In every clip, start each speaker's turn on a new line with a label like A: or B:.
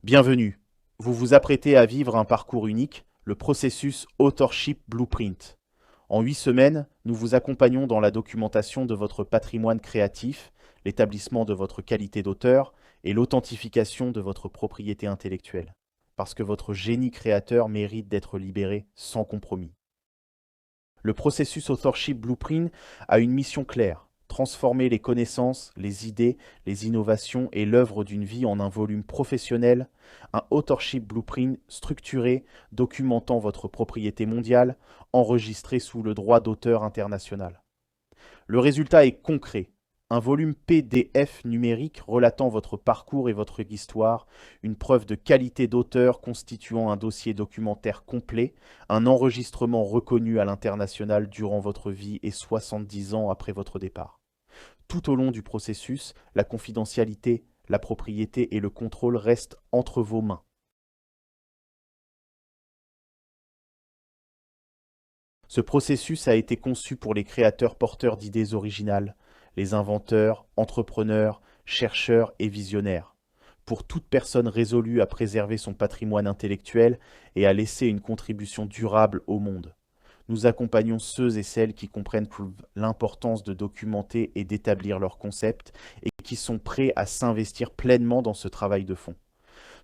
A: Bienvenue. Vous vous apprêtez à vivre un parcours unique, le processus Authorship Blueprint. En 8 semaines, nous vous accompagnons dans la documentation de votre patrimoine créatif, l'établissement de votre qualité d'auteur et l'authentification de votre propriété intellectuelle. Parce que votre génie créateur mérite d'être libéré sans compromis. Le processus Authorship Blueprint a une mission claire: transformer les connaissances, les idées, les innovations et l'œuvre d'une vie en un volume professionnel, un Authorship Blueprint structuré, documentant votre propriété mondiale, enregistré sous le droit d'auteur international. Le résultat est concret: un volume PDF numérique relatant votre parcours et votre histoire, une preuve de qualité d'auteur constituant un dossier documentaire complet, un enregistrement reconnu à l'international durant votre vie et 70 ans après votre départ. Tout au long du processus, la confidentialité, la propriété et le contrôle restent entre vos mains. Ce processus a été conçu pour les créateurs porteurs d'idées originales, les inventeurs, entrepreneurs, chercheurs et visionnaires, pour toute personne résolue à préserver son patrimoine intellectuel et à laisser une contribution durable au monde. Nous accompagnons ceux et celles qui comprennent l'importance de documenter et d'établir leurs concepts et qui sont prêts à s'investir pleinement dans ce travail de fond.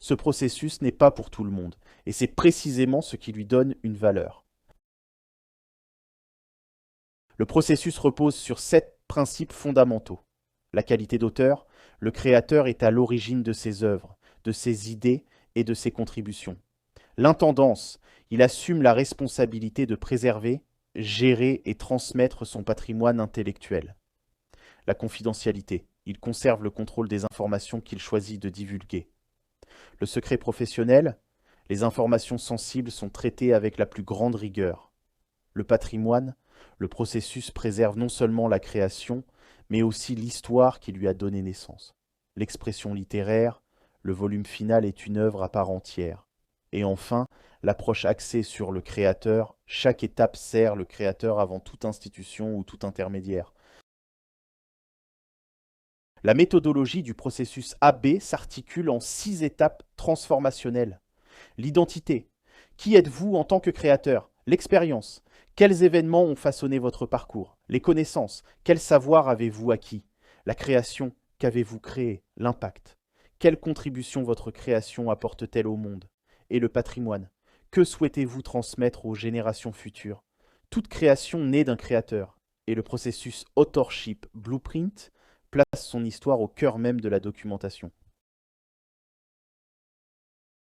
A: Ce processus n'est pas pour tout le monde, et c'est précisément ce qui lui donne une valeur. Le processus repose sur 7 principes fondamentaux. La qualité d'auteur: le créateur est à l'origine de ses œuvres, de ses idées et de ses contributions. L'intendance: il assume la responsabilité de préserver, gérer et transmettre son patrimoine intellectuel. La confidentialité: il conserve le contrôle des informations qu'il choisit de divulguer. Le secret professionnel: les informations sensibles sont traitées avec la plus grande rigueur. Le patrimoine: le processus préserve non seulement la création, mais aussi l'histoire qui lui a donné naissance. L'expression littéraire: le volume final est une œuvre à part entière. Et enfin, l'approche axée sur le créateur: chaque étape sert le créateur avant toute institution ou tout intermédiaire. La méthodologie du processus AB s'articule en 6 étapes transformationnelles. L'identité: qui êtes-vous en tant que créateur? L'expérience: quels événements ont façonné votre parcours? Les connaissances: quel savoir avez-vous acquis? La création: qu'avez-vous créé? L'impact: quelle contribution votre création apporte-t-elle au monde? Et le patrimoine: que souhaitez-vous transmettre aux générations futures? Toute création naît d'un créateur, et le processus Authorship Blueprint place son histoire au cœur même de la documentation.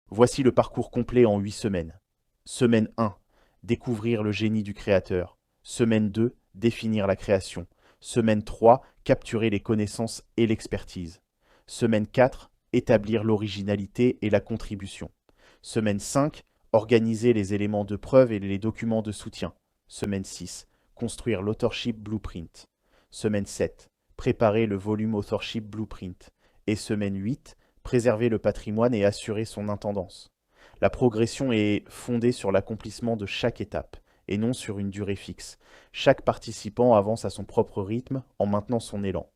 A: Voici le parcours complet en 8 semaines. Semaine 1, découvrir le génie du créateur. Semaine 2, définir la création. Semaine 3, capturer les connaissances et l'expertise. Semaine 4, établir l'originalité et la contribution. Semaine 5, organiser les éléments de preuve et les documents de soutien. Semaine 6, construire l'Authorship Blueprint. Semaine 7, préparer le volume Authorship Blueprint. Et semaine 8, préserver le patrimoine et assurer son intendance. La progression est fondée sur l'accomplissement de chaque étape, et non sur une durée fixe. Chaque participant avance à son propre rythme en maintenant son élan.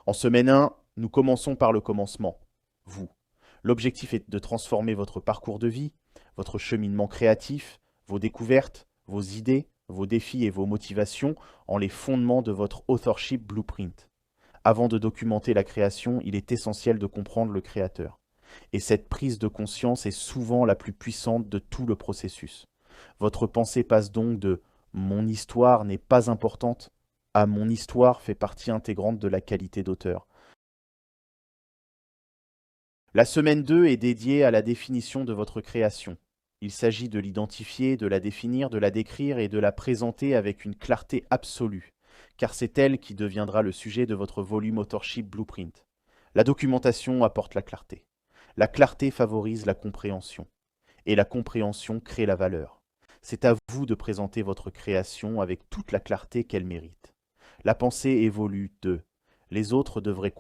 A: En semaine 1, nous commençons par le commencement, vous. L'objectif est de transformer votre parcours de vie, votre cheminement créatif, vos découvertes, vos idées, vos défis et vos motivations en les fondements de votre Authorship Blueprint. Avant de documenter la création, il est essentiel de comprendre le créateur. Et cette prise de conscience est souvent la plus puissante de tout le processus. Votre pensée passe donc de «mon histoire n'est pas importante» à «mon histoire fait partie intégrante de la qualité d'auteur». La semaine 2 est dédiée à la définition de votre création. Il s'agit de l'identifier, de la définir, de la décrire et de la présenter avec une clarté absolue, car c'est elle qui deviendra le sujet de votre volume Authorship Blueprint. La documentation apporte la clarté. La clarté favorise la compréhension. Et la compréhension crée la valeur. C'est à vous de présenter votre création avec toute la clarté qu'elle mérite. La pensée évolue de «les autres devraient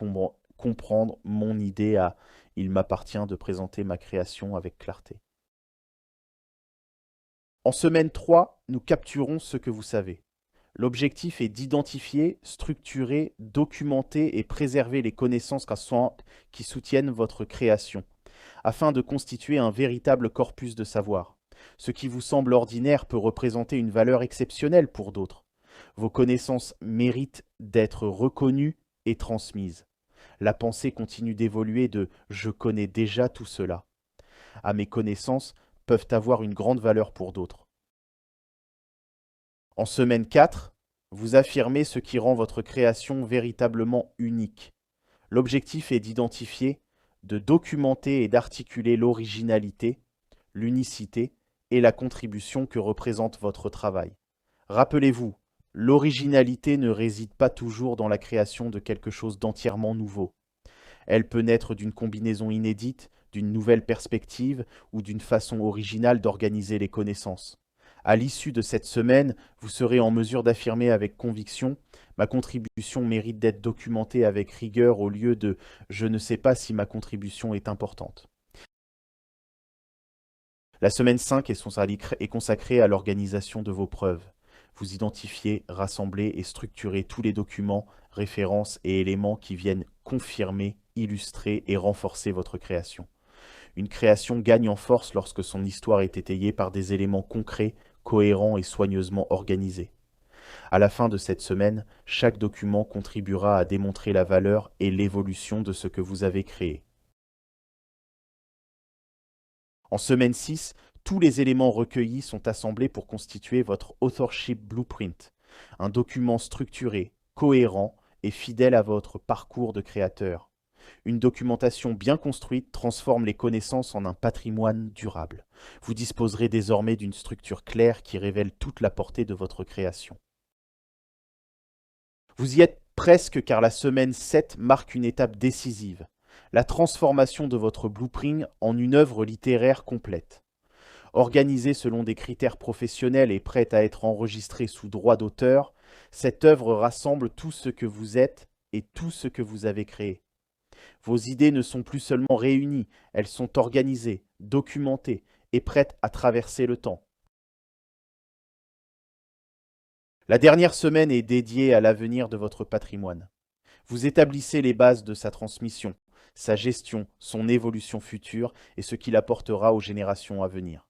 A: comprendre mon idée» à «il m'appartient de présenter ma création avec clarté». En semaine 3, nous capturons ce que vous savez. L'objectif est d'identifier, structurer, documenter et préserver les connaissances qui soutiennent votre création, afin de constituer un véritable corpus de savoir. Ce qui vous semble ordinaire peut représenter une valeur exceptionnelle pour d'autres. Vos connaissances méritent d'être reconnues et transmises. La pensée continue d'évoluer de « je connais déjà tout cela » à « mes connaissances peuvent avoir une grande valeur pour d'autres ». En semaine 4, vous affirmez ce qui rend votre création véritablement unique. L'objectif est d'identifier, de documenter et d'articuler l'originalité, l'unicité et la contribution que représente votre travail. Rappelez-vous, l'originalité ne réside pas toujours dans la création de quelque chose d'entièrement nouveau. Elle peut naître d'une combinaison inédite, d'une nouvelle perspective ou d'une façon originale d'organiser les connaissances. À l'issue de cette semaine, vous serez en mesure d'affirmer avec conviction « Ma contribution mérite d'être documentée avec rigueur au lieu de « Je ne sais pas si ma contribution est importante ». La semaine 5 est consacrée à l'organisation de vos preuves. Vous identifiez, rassemblez et structurez tous les documents, références et éléments qui viennent confirmer, illustrer et renforcer votre création. Une création gagne en force lorsque son histoire est étayée par des éléments concrets, cohérents et soigneusement organisés. À la fin de cette semaine, chaque document contribuera à démontrer la valeur et l'évolution de ce que vous avez créé. En semaine 6, tous les éléments recueillis sont assemblés pour constituer votre Authorship Blueprint, un document structuré, cohérent et fidèle à votre parcours de créateur. Une documentation bien construite transforme les connaissances en un patrimoine durable. Vous disposerez désormais d'une structure claire qui révèle toute la portée de votre création. Vous y êtes presque car la semaine 7 marque une étape décisive, la transformation de votre blueprint en une œuvre littéraire complète. Organisée selon des critères professionnels et prête à être enregistrée sous droit d'auteur, cette œuvre rassemble tout ce que vous êtes et tout ce que vous avez créé. Vos idées ne sont plus seulement réunies, elles sont organisées, documentées et prêtes à traverser le temps. La dernière semaine est dédiée à l'avenir de votre patrimoine. Vous établissez les bases de sa transmission, sa gestion, son évolution future et ce qu'il apportera aux générations à venir.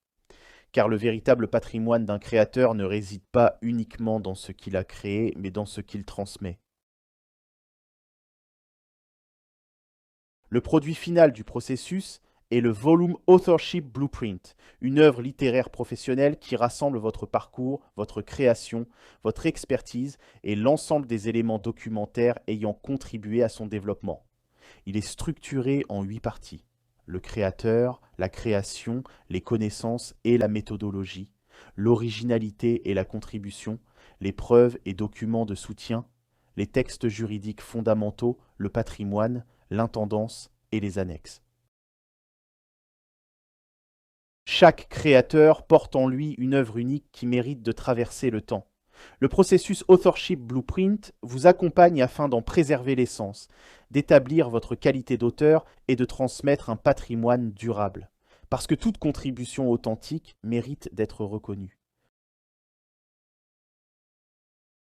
A: Car le véritable patrimoine d'un créateur ne réside pas uniquement dans ce qu'il a créé, mais dans ce qu'il transmet. Le produit final du processus est le Volume Authorship Blueprint, une œuvre littéraire professionnelle qui rassemble votre parcours, votre création, votre expertise et l'ensemble des éléments documentaires ayant contribué à son développement. Il est structuré en 8 parties. Le créateur, la création, les connaissances et la méthodologie, l'originalité et la contribution, les preuves et documents de soutien, les textes juridiques fondamentaux, le patrimoine, l'intendance et les annexes. Chaque créateur porte en lui une œuvre unique qui mérite de traverser le temps. Le processus Authorship Blueprint vous accompagne afin d'en préserver l'essence, d'établir votre qualité d'auteur et de transmettre un patrimoine durable. Parce que toute contribution authentique mérite d'être reconnue.